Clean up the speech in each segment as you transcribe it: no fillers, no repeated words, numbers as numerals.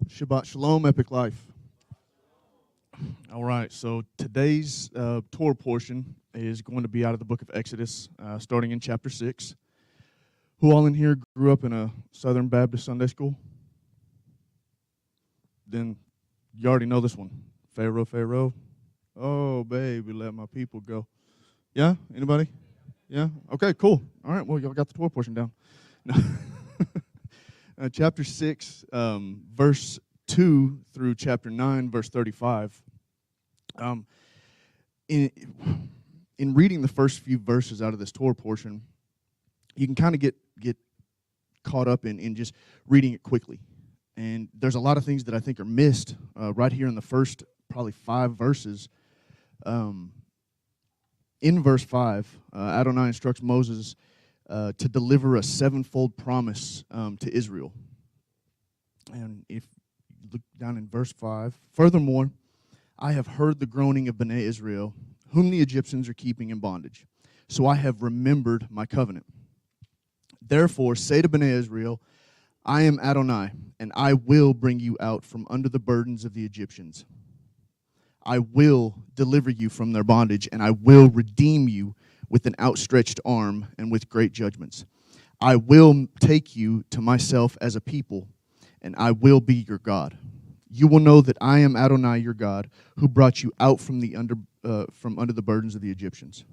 Shabbat Shalom, Epic Life. All right, so today's Torah portion is going to be out of the book of Exodus, starting in chapter 6. Who all in here grew up in a Southern Baptist Sunday school? Then you already know this one. Pharaoh, Pharaoh. Oh, baby, let my people go. Yeah? Anybody? Yeah? Okay, cool. All right, well, y'all got the Torah portion down. No. Chapter 6, verse 2 through chapter 9, verse 35. In reading the first few verses out of this Torah portion, you can kind of get caught up in just reading it quickly. And there's a lot of things that I think are missed right here in the first probably 5 verses. In verse 5, Adonai instructs Moses to deliver a 7-fold promise to Israel. And if you look down in verse 5, furthermore, I have heard the groaning of Bnei Israel, whom the Egyptians are keeping in bondage. So I have remembered my covenant. Therefore, say to Bnei Israel, I am Adonai, and I will bring you out from under the burdens of the Egyptians. I will deliver you from their bondage, and I will redeem you with an outstretched arm and with great judgments. I will take you to myself as a people, and I will be your God. You will know that I am Adonai, your God, who brought you out from under the burdens of the Egyptians.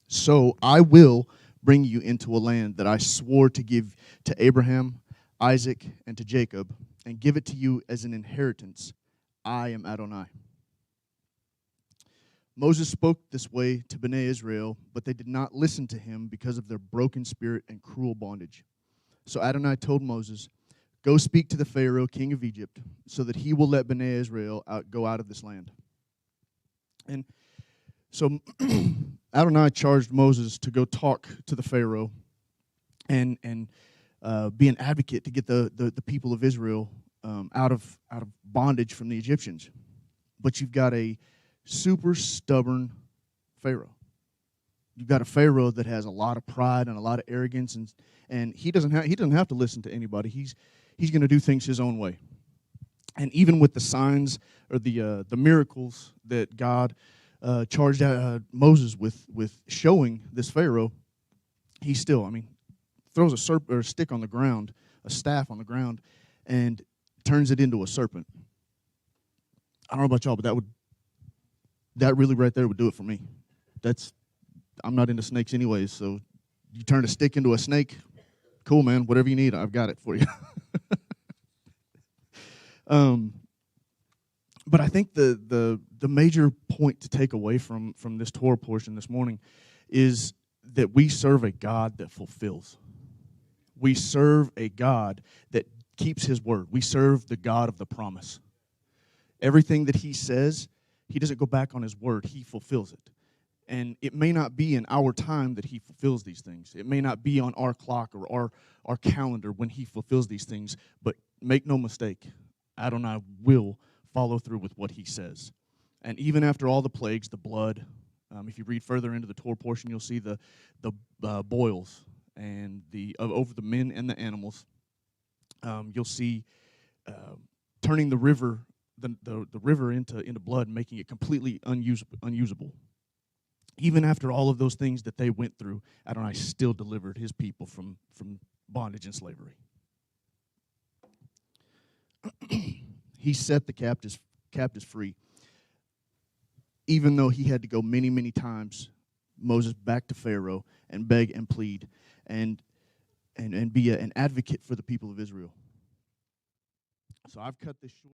So I will bring you into a land that I swore to give to Abraham, Isaac, and to Jacob, and give it to you as an inheritance. I am Adonai. Moses spoke this way to Bnei Israel, but they did not listen to him because of their broken spirit and cruel bondage. So Adonai told Moses, go speak to the Pharaoh, king of Egypt, so that he will let Bnei Israel go out of this land. And so Adonai charged Moses to go talk to the Pharaoh and be an advocate to get the people of Israel out of bondage from the Egyptians. But you've got a super stubborn Pharaoh. You've got a Pharaoh that has a lot of pride and a lot of arrogance, and he doesn't have to listen to anybody. He's going to do things his own way. And even with the signs or the miracles that God charged Moses with showing this Pharaoh, he still, throws a stick on the ground, a staff on the ground, and turns it into a serpent. I don't know about y'all, but that really right there would do it for me. I'm not into snakes anyways, so you turn a stick into a snake, cool, man. Whatever you need, I've got it for you. But I think the major point to take away from this Torah portion this morning is that we serve a God that fulfills. We serve a God that keeps his word. We serve the God of the promise. Everything that he says, he doesn't go back on his word. He fulfills it. And it may not be in our time that he fulfills these things. It may not be on our clock or our calendar when he fulfills these things. But make no mistake, Adonai will follow through with what he says. And even after all the plagues, the blood, if you read further into the Torah portion, you'll see the boils and over the men and the animals. You'll see turning the river the river into blood, making it completely unusable. Even after all of those things that they went through, Adonai still delivered his people from bondage and slavery. He set the captives free. Even though he had to go many, many times, Moses back to Pharaoh and beg and plead and be an advocate for the people of Israel. So I've cut this short.